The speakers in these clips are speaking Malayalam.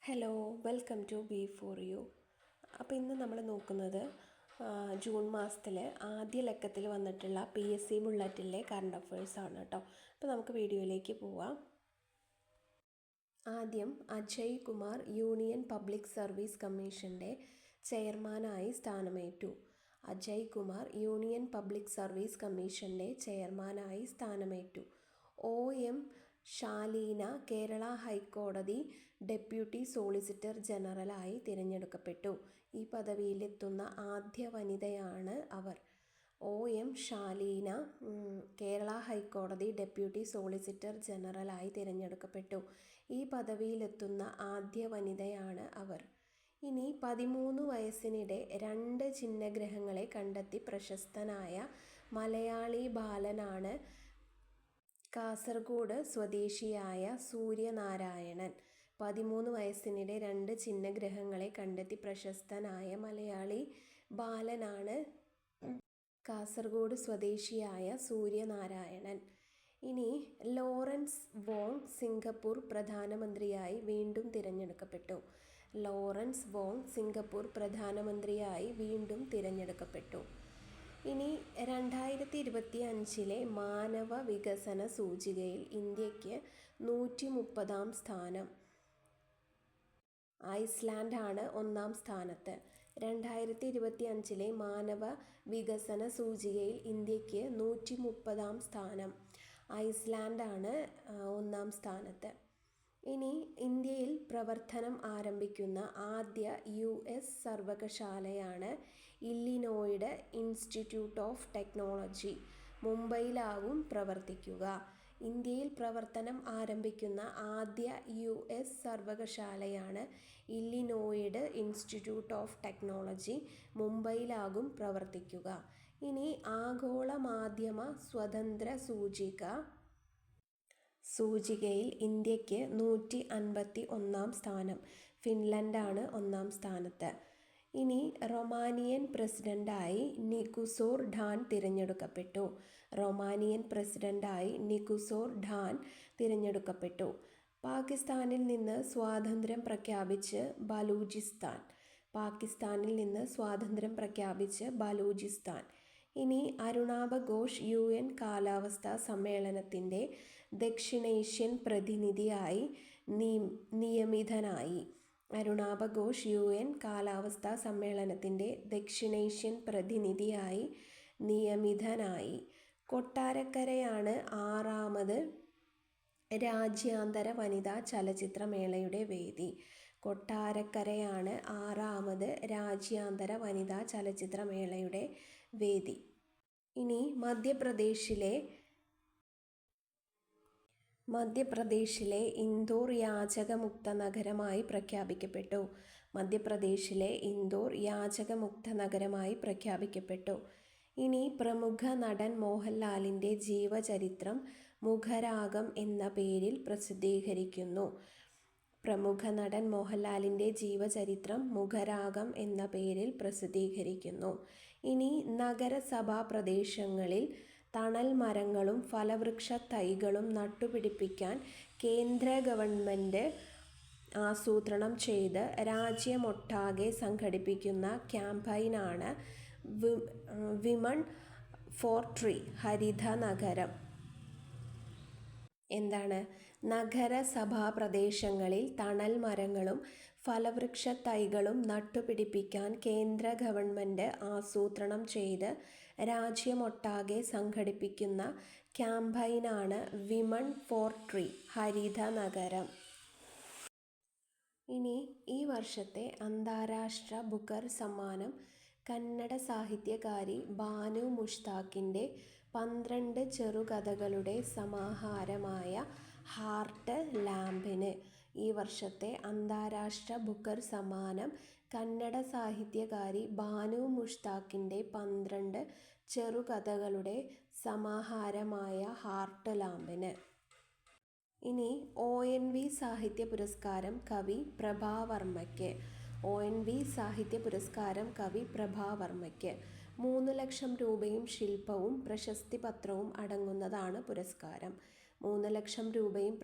Hello, welcome to B for you. അപ്പോൾ ഇന്ന് നമ്മൾ നോക്കുന്നത് ജൂൺ മാസത്തിൽ ആദ്യ ലക്കത്തിൽ വന്നിട്ടുള്ള PSC ബുള്ളറ്റിലെ കറണ്ട് അഫയേഴ്സാണ് കേട്ടോ. അപ്പോൾ നമുക്ക് വീഡിയോയിലേക്ക് പോവാം. ആദ്യം Ajay Kumar union public service കമ്മീഷൻ്റെ ചെയർമാനായി സ്ഥാനമേറ്റു. Ajay Kumar union public service കമ്മീഷൻ്റെ ചെയർമാനായി സ്ഥാനമേറ്റു. OM ഷാലീന കേരള ഹൈക്കോടതി ഡെപ്യൂട്ടി സോളിസിറ്റർ ജനറലായി തിരഞ്ഞെടുക്കപ്പെട്ടു. ഈ പദവിയിലെത്തുന്ന ആദ്യ വനിതയാണ് അവർ. OM ഷാലീന കേരള ഹൈക്കോടതി ഡെപ്യൂട്ടി സോളിസിറ്റർ ജനറലായി തിരഞ്ഞെടുക്കപ്പെട്ടു. ഈ പദവിയിലെത്തുന്ന ആദ്യ വനിതയാണ് അവർ. ഇനി 13 വയസ്സിനിടെ 2 ഛിന്നഗ്രഹങ്ങളെ കണ്ടെത്തി പ്രശസ്തനായ മലയാളി ബാലനാണ് കാസർഗോഡ് സ്വദേശിയായ സൂര്യനാരായണൻ. 13 വയസ്സിനിടെ 2 ഛിന്നഗ്രഹങ്ങളെ കണ്ടെത്തി പ്രശസ്തനായ മലയാളി ബാലനാണ് കാസർഗോഡ് സ്വദേശിയായ സൂര്യനാരായണൻ. ഇനി ലോറൻസ് വോങ് സിംഗപ്പൂർ പ്രധാനമന്ത്രിയായി വീണ്ടും തിരഞ്ഞെടുക്കപ്പെട്ടു. ലോറൻസ് വോങ് സിംഗപ്പൂർ പ്രധാനമന്ത്രിയായി വീണ്ടും തിരഞ്ഞെടുക്കപ്പെട്ടു. ഇനി 2025 മാനവ വികസന സൂചികയിൽ ഇന്ത്യക്ക് 130-ാം സ്ഥാനം. ഐസ്ലാൻഡാണ് 1-ാം സ്ഥാനത്ത്. 2025 മാനവ വികസന സൂചികയിൽ ഇന്ത്യക്ക് 130-ാം സ്ഥാനം. ഐസ്ലാൻഡാണ് 1-ാം സ്ഥാനത്ത്. ഇനി ഇന്ത്യയിൽ പ്രവർത്തനം ആരംഭിക്കുന്ന ആദ്യ US സർവകലാശാലയാണ് ഇല്ലിനോയിഡ് ഇൻസ്റ്റിറ്റ്യൂട്ട് ഓഫ് ടെക്നോളജി. മുംബൈയിലാവും പ്രവർത്തിക്കുക. ഇന്ത്യയിൽ പ്രവർത്തനം ആരംഭിക്കുന്ന ആദ്യ US സർവകലാശാലയാണ് ഇല്ലിനോയിഡ് ഇൻസ്റ്റിറ്റ്യൂട്ട് ഓഫ് ടെക്നോളജി. മുംബൈയിലാകും പ്രവർത്തിക്കുക. ഇനി ആഗോള മാധ്യമ സ്വതന്ത്ര സൂചികയിൽ ഇന്ത്യക്ക് 151-ാം സ്ഥാനം. ഫിൻലൻഡാണ് 1-ാം സ്ഥാനത്ത്. ഇനി റൊമാനിയൻ പ്രസിഡന്റായി നികുസോർ ഡാൻ തിരഞ്ഞെടുക്കപ്പെട്ടു. റൊമാനിയൻ പ്രസിഡന്റായി നികുസോർ ഡാൻ തിരഞ്ഞെടുക്കപ്പെട്ടു. പാകിസ്ഥാനിൽ നിന്ന് സ്വാതന്ത്ര്യം പ്രഖ്യാപിച്ച് ബലൂചിസ്ഥാൻ. പാകിസ്ഥാനിൽ നിന്ന് സ്വാതന്ത്ര്യം പ്രഖ്യാപിച്ച് ബലൂചിസ്ഥാൻ. ഇനി അരുണാബ ഘോഷ് UN കാലാവസ്ഥാ സമ്മേളനത്തിൻ്റെ ദക്ഷിണേഷ്യൻ പ്രതിനിധിയായി നിയമിതനായി. അരുണാബ ഘോഷ് UN കാലാവസ്ഥാ സമ്മേളനത്തിൻ്റെ ദക്ഷിണേഷ്യൻ പ്രതിനിധിയായി നിയമിതനായി. കൊട്ടാരക്കരയാണ് 6ാമത് രാജ്യാന്തര വനിതാ ചലച്ചിത്രമേളയുടെ വേദി. കൊട്ടാരക്കരയാണ് 6ാമത് രാജ്യാന്തര വനിതാ ചലച്ചിത്രമേളയുടെ വേദി. ഇനി മധ്യപ്രദേശിലെ ഇൻഡോർ യാചകമുക്ത നഗരമായി പ്രഖ്യാപിക്കപ്പെട്ടു. മധ്യപ്രദേശിലെ ഇൻഡോർ യാചകമുക്ത നഗരമായി പ്രഖ്യാപിക്കപ്പെട്ടു. ഇനി പ്രമുഖ നടൻ മോഹൻലാലിൻ്റെ ജീവചരിത്രം മുഖരാഗം എന്ന പേരിൽ പ്രസിദ്ധീകരിക്കുന്നു. പ്രമുഖ നടൻ മോഹൻലാലിൻ്റെ ജീവചരിത്രം മുഖരാഗം എന്ന പേരിൽ പ്രസിദ്ധീകരിക്കുന്നു. ഇനി നഗരസഭാ പ്രദേശങ്ങളിൽ തണൽ മരങ്ങളും ഫലവൃക്ഷ തൈകളും നട്ടുപിടിപ്പിക്കാൻ കേന്ദ്ര ഗവൺമെൻറ് ആസൂത്രണം ചെയ്ത് രാജ്യമൊട്ടാകെ സംഘടിപ്പിക്കുന്ന ക്യാമ്പയിനാണ് വിമൺ ഫോർ ട്രീ. ഹരിത നഗരം. എന്താണ്? നഗരസഭാ പ്രദേശങ്ങളിൽ തണൽ മരങ്ങളും ഫലവൃക്ഷ തൈകളും നട്ടുപിടിപ്പിക്കാൻ കേന്ദ്ര ഗവൺമെൻറ് ആസൂത്രണം ചെയ്ത് രാജ്യമൊട്ടാകെ സംഘടിപ്പിക്കുന്ന ക്യാമ്പയിനാണ് വിമൺ ഫോർ ട്രീ. ഹരിത നഗരം. ഇനി ഈ വർഷത്തെ അന്താരാഷ്ട്ര ബുക്കർ സമ്മാനം കന്നഡ സാഹിത്യകാരി ബാനു മുഷ്താഖിൻ്റെ 12 ചെറുകഥകളുടെ സമാഹാരമായ ഹാർട്ട് ലാമ്പിന്. ഈ വർഷത്തെ അന്താരാഷ്ട്ര ബുക്കർ സമ്മാനം കന്നഡ സാഹിത്യകാരി ബാനു മുഷ്താഖിൻ്റെ 12 ചെറുകഥകളുടെ സമാഹാരമായ ഹാർട്ട് ലാമ്പിന്. ഇനി ONV സാഹിത്യ പുരസ്കാരം കവി പ്രഭാവർമ്മയ്ക്ക്. ONV സാഹിത്യ പുരസ്കാരം കവി പ്രഭാവർമ്മയ്ക്ക്. 3 ലക്ഷം രൂപയും ശില്പവും പ്രശസ്തി പത്രവും അടങ്ങുന്നതാണ് പുരസ്കാരം. 3 ലക്ഷം രൂപയും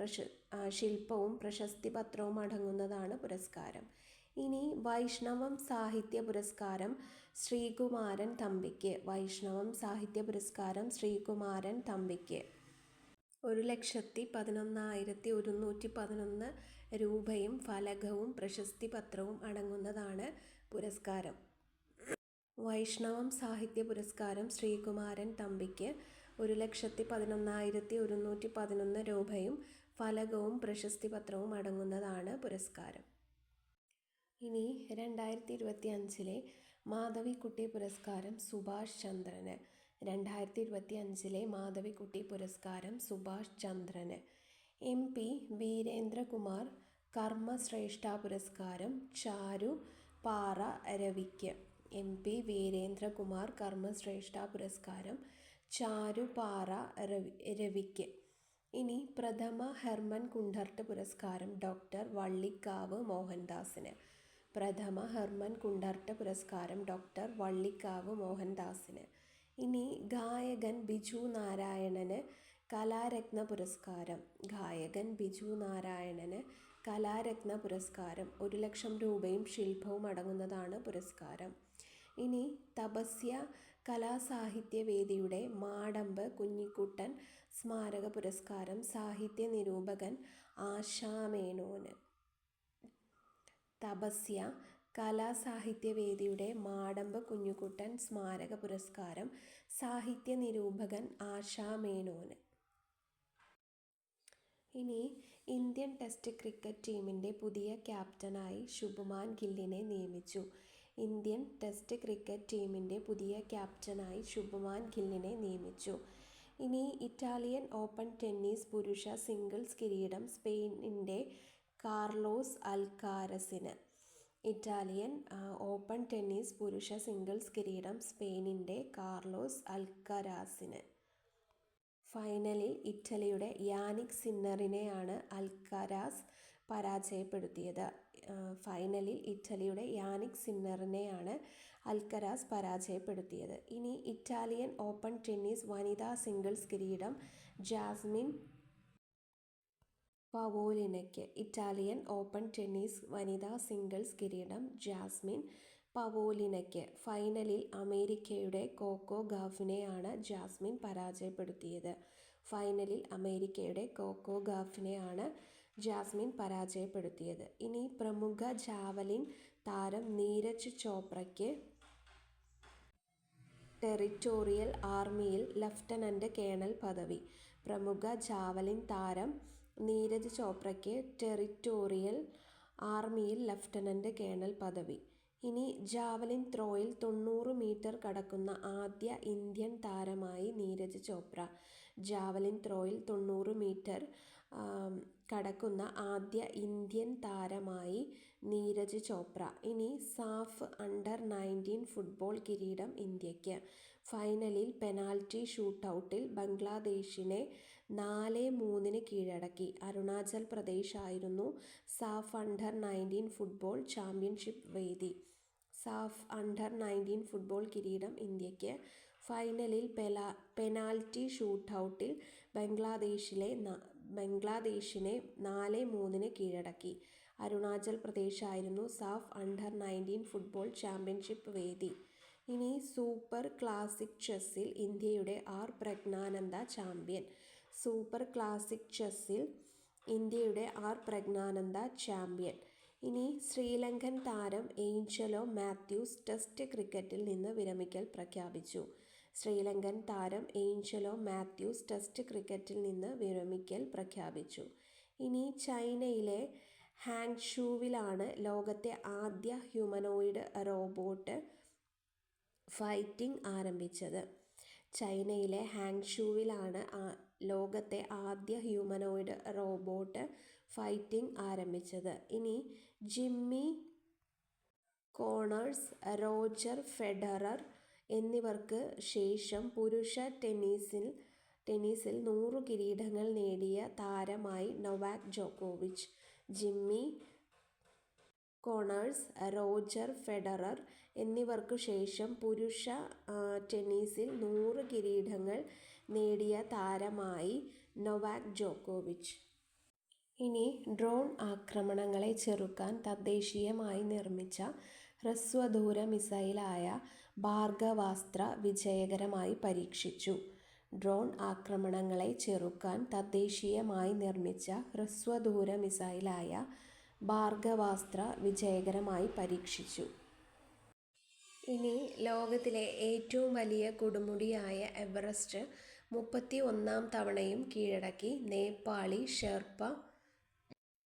ശില്പവും പ്രശസ്തി പത്രവും അടങ്ങുന്നതാണ് പുരസ്കാരം. ഇനി വൈഷ്ണവം സാഹിത്യ പുരസ്കാരം ശ്രീകുമാരൻ തമ്പിക്ക്. വൈഷ്ണവം സാഹിത്യ പുരസ്കാരം ശ്രീകുമാരൻ തമ്പിക്ക് 1,11,111 രൂപയും ഫലകവും പ്രശസ്തി പത്രവും അടങ്ങുന്നതാണ് പുരസ്കാരം. വൈഷ്ണവം സാഹിത്യ പുരസ്കാരം ശ്രീകുമാരൻ തമ്പിക്ക് 1,11,111 രൂപയും ഫലകവും പ്രശസ്തി പത്രവും അടങ്ങുന്നതാണ് പുരസ്കാരം. ഇനി 2025 മാധവിക്കുട്ടി പുരസ്കാരം സുഭാഷ് ചന്ദ്രന്. 2025 മാധവിക്കുട്ടി പുരസ്കാരം സുഭാഷ് ചന്ദ്രന്. MP വീരേന്ദ്രകുമാർ കർമ്മശ്രേഷ്ഠ പുരസ്കാരം ചാരു പാറ രവിക്ക്. MP വീരേന്ദ്രകുമാർ കർമ്മശ്രേഷ്ഠ പുരസ്കാരം ചാരു പാറ രവിക്ക്. ഇനി പ്രഥമ ഹെർമൻ കുണ്ടർട്ട് പുരസ്കാരം ഡോക്ടർ വള്ളിക്കാവ് മോഹൻദാസിന്. പ്രഥമ ഹെർമൻ കുണ്ടർട്ട് പുരസ്കാരം ഡോക്ടർ വള്ളിക്കാവ് മോഹൻദാസിന്. ഇനി ഗായകൻ ബിജു നാരായണന് കലാരത്ന പുരസ്കാരം. ഗായകൻ ബിജു നാരായണന് കലാരത്ന പുരസ്കാരം 1 ലക്ഷം രൂപയും ശില്പവും അടങ്ങുന്നതാണ് പുരസ്കാരം. ഇനി തപസ്യ കലാസാഹിത്യവേദിയുടെ മാടമ്പ് കുഞ്ഞിക്കുട്ടൻ സ്മാരക പുരസ്കാരം സാഹിത്യ നിരൂപകൻ ആശാമേനോന്. തപസ്യ കലാസാഹിത്യവേദിയുടെ മാടമ്പ് കുഞ്ഞിക്കുട്ടൻ സ്മാരക പുരസ്കാരം സാഹിത്യ നിരൂപകൻ ആശാമേനോന്. ഇനി ഇന്ത്യൻ ടെസ്റ്റ് ക്രിക്കറ്റ് ടീമിൻ്റെ പുതിയ ക്യാപ്റ്റനായി ശുഭ്മാൻ ഗില്ലിനെ നിയമിച്ചു. ഇന്ത്യൻ ടെസ്റ്റ് ക്രിക്കറ്റ് ടീമിൻ്റെ പുതിയ ക്യാപ്റ്റനായി ശുഭ്മാൻ ഗില്ലിനെ നിയമിച്ചു. ഇനി ഇറ്റാലിയൻ ഓപ്പൺ ടെന്നീസ് പുരുഷ സിംഗിൾസ് കിരീടം സ്പെയിനിൻ്റെ കാർലോസ് അൽക്കാരസിന്. ഇറ്റാലിയൻ ഓപ്പൺ ടെന്നീസ് പുരുഷ സിംഗിൾസ് കിരീടം സ്പെയിനിൻ്റെ കാർലോസ് അൽക്കരാസിന്. ഫൈനലിൽ ഇറ്റലിയുടെ യാനിക് സിന്നറിനെയാണ് അൽക്കരാസ് പരാജയപ്പെടുത്തിയത്. ഫൈനലിൽ ഇറ്റലിയുടെ യാനിക് സിന്നറിനെയാണ് അൽക്കരാസ് പരാജയപ്പെടുത്തിയത്. ഇനി ഇറ്റാലിയൻ ഓപ്പൺ ടെന്നീസ് വനിതാ സിംഗിൾസ് കിരീടം ജാസ്മിൻ പവോലിനയ്ക്ക്. ഇറ്റാലിയൻ ഓപ്പൺ ടെന്നീസ് വനിതാ സിംഗിൾസ് കിരീടം ജാസ്മിൻ പവോലിനയ്ക്ക്. ഫൈനലിൽ അമേരിക്കയുടെ കോക്കോ ഗാഫിനെയാണ് ജാസ്മിൻ പരാജയപ്പെടുത്തിയത്. ഫൈനലിൽ അമേരിക്കയുടെ കോക്കോ ഗാഫിനെയാണ് ജാസ്മിൻ പരാജയപ്പെടുത്തിയത്. ഇനി പ്രമുഖ ജാവലിൻ താരം നീരജ് ചോപ്രയ്ക്ക് ടെറിറ്റോറിയൽ ആർമിയിൽ ലഫ്റ്റനൻ്റ് കേണൽ പദവി. പ്രമുഖ ജാവലിൻ താരം നീരജ് ചോപ്രയ്ക്ക് ടെറിറ്റോറിയൽ ആർമിയിൽ ലഫ്റ്റനൻ്റ് കേണൽ പദവി. ഇനി ജാവലിൻ ത്രോയിൽ 90 മീറ്റർ കടക്കുന്ന ആദ്യ ഇന്ത്യൻ താരമായി നീരജ് ചോപ്ര. ജാവലിൻ ത്രോയിൽ 90 മീറ്റർ കടക്കുന്ന ആദ്യ ഇന്ത്യൻ താരമായി നീരജ് ചോപ്ര. ഇനി സാഫ് അണ്ടർ-19 ഫുട്ബോൾ കിരീടം ഇന്ത്യയ്ക്ക്. ഫൈനലിൽ പെനാൽറ്റി ഷൂട്ടൗട്ടിൽ ബംഗ്ലാദേശിനെ 4-3 കീഴടക്കി. അരുണാചൽ പ്രദേശ് ആയിരുന്നു സാഫ് അണ്ടർ-19 ഫുട്ബോൾ ചാമ്പ്യൻഷിപ്പ് വേദി. സാഫ് അണ്ടർ-19 ഫുട്ബോൾ കിരീടം ഇന്ത്യയ്ക്ക്. ഫൈനലിൽ പെനാൽറ്റി ഷൂട്ടൗട്ടിൽ ബംഗ്ലാദേശിനെ 4-3 കീഴടക്കി. അരുണാചൽ പ്രദേശ് ആയിരുന്നു സാഫ് അണ്ടർ-19 ഫുട്ബോൾ ചാമ്പ്യൻഷിപ്പ് വേദി. ഇനി സൂപ്പർ ക്ലാസിക് ചെസ്സിൽ ഇന്ത്യയുടെ R Praggnanandhaa champion. Super classic ചെസ്സിൽ ഇന്ത്യയുടെ ആർ പ്രജ്ഞാനന്ദ ചാമ്പ്യൻ. ഇനി ശ്രീലങ്കൻ താരം ഏഞ്ചലോ മാത്യൂസ് ടെസ്റ്റ് ക്രിക്കറ്റിൽ നിന്ന് വിരമിക്കൽ പ്രഖ്യാപിച്ചു. ശ്രീലങ്കൻ താരം ഏഞ്ചലോ മാത്യൂസ് ടെസ്റ്റ് ക്രിക്കറ്റിൽ നിന്ന് വിരമിക്കൽ പ്രഖ്യാപിച്ചു. ഇനി ചൈനയിലെ ഹാങ്ഷുവിലാണ് ലോകത്തെ ആദ്യ ഹ്യൂമനോയിഡ് റോബോട്ട് ഫൈറ്റിംഗ് ആരംഭിച്ചത്. ചൈനയിലെ ഹാങ്ഷുവിലാണ് ലോകത്തെ ആദ്യ ഹ്യൂമനോയിഡ് റോബോട്ട് ഫൈറ്റിംഗ് ആരംഭിച്ചത്. ഇനി ജിമ്മി കോണേഴ്സ്, റോജർ ഫെഡറർ എന്നിവർക്ക് ശേഷം പുരുഷ ടെന്നീസിൽ 100 കിരീടങ്ങൾ നേടിയ താരമായി നൊവാക് ജോക്കോവിച്ച്. ജിമ്മി കോണേഴ്സ്, റോജർ ഫെഡറർ എന്നിവർക്കു ശേഷം പുരുഷ ടെന്നീസിൽ 100 കിരീടങ്ങൾ നേടിയ താരമായി നൊവാക് ജോക്കോവിച്ച്. ഇനി ഡ്രോൺ ആക്രമണങ്ങളെ ചെറുക്കാൻ തദ്ദേശീയമായി നിർമ്മിച്ച ഹ്രസ്വദൂര മിസൈലായ ഭാർഗവാസ്ത്ര വിജയകരമായി പരീക്ഷിച്ചു. ഡ്രോൺ ആക്രമണങ്ങളെ ചെറുക്കാൻ തദ്ദേശീയമായി നിർമ്മിച്ച ഹ്രസ്വദൂര മിസൈലായ ഭാർഗവാസ്ത്ര വിജയകരമായി പരീക്ഷിച്ചു. ഇനി ലോകത്തിലെ ഏറ്റവും വലിയ കൊടുമുടിയായ എവറസ്റ്റ് 31-ാം തവണയും കീഴടക്കി നേപ്പാളി ഷെർപ്പ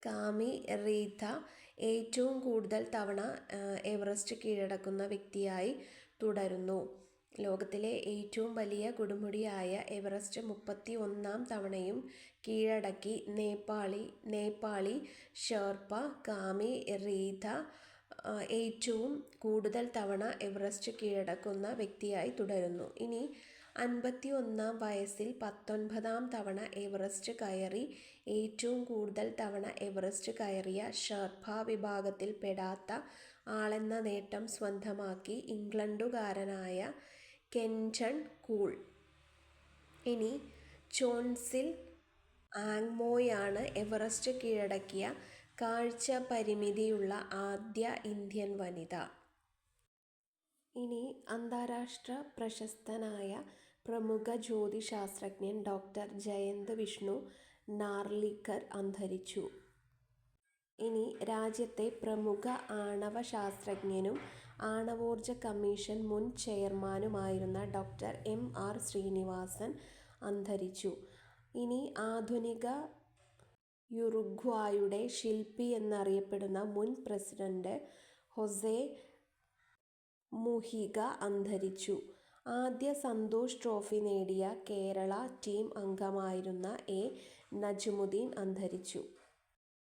കാമി റീഥ ഏറ്റവും കൂടുതൽ തവണ എവറസ്റ്റ് കീഴടക്കുന്ന വ്യക്തിയായി തുടരുന്നു. ലോകത്തിലെ ഏറ്റവും വലിയ കൊടുമുടിയായ എവറസ്റ്റ് 31-ാം തവണയും കീഴടക്കി നേപ്പാളി ഷെർപ്പ കാമി റീഥ ഏറ്റവും കൂടുതൽ തവണ എവറസ്റ്റ് കീഴടക്കുന്ന വ്യക്തിയായി തുടരുന്നു. ഇനി 51-ാം വയസ്സിൽ 19-ാം തവണ എവറസ്റ്റ് കയറി ഏറ്റവും കൂടുതൽ തവണ എവറസ്റ്റ് കയറിയ ഷെർപ്പ വിഭാഗത്തിൽ പെടാത്ത ആളെന്ന നേട്ടം സ്വന്തമാക്കി ഇംഗ്ലണ്ടുകാരനായ കെൻറ്റൺ കൂൾ. ഇനി ചോൻസിൽ ആങ്മോയാണ് എവറസ്റ്റ് കീഴടക്കിയ കാഴ്ച പരിമിതിയുള്ള ആദ്യ ഇന്ത്യൻ വനിത. ഇനി അന്താരാഷ്ട്ര പ്രശസ്തനായ പ്രമുഖ ജ്യോതിശാസ്ത്രജ്ഞൻ ഡോക്ടർ ജയന്ത് വിഷ്ണു നാർലിക്കർ അന്തരിച്ചു. ഇനി രാജ്യത്തെ പ്രമുഖ ആണവ ശാസ്ത്രജ്ഞനും ആണവോർജ കമ്മീഷൻ മുൻ ചെയർമാനുമായിരുന്ന ഡോക്ടർ M.R. ശ്രീനിവാസൻ അന്തരിച്ചു. ഇനി ആധുനിക യുറുഗ്വായുടെ ശില്പി എന്നറിയപ്പെടുന്ന മുൻ പ്രസിഡന്റ് ഹൊസെ മുഹിഗ അന്തരിച്ചു. ആദ്യ സന്തോഷ് ട്രോഫി നേടിയ കേരള ടീം അംഗമായിരുന്ന A. നജ്മുദ്ദീൻ അന്തരിച്ചു.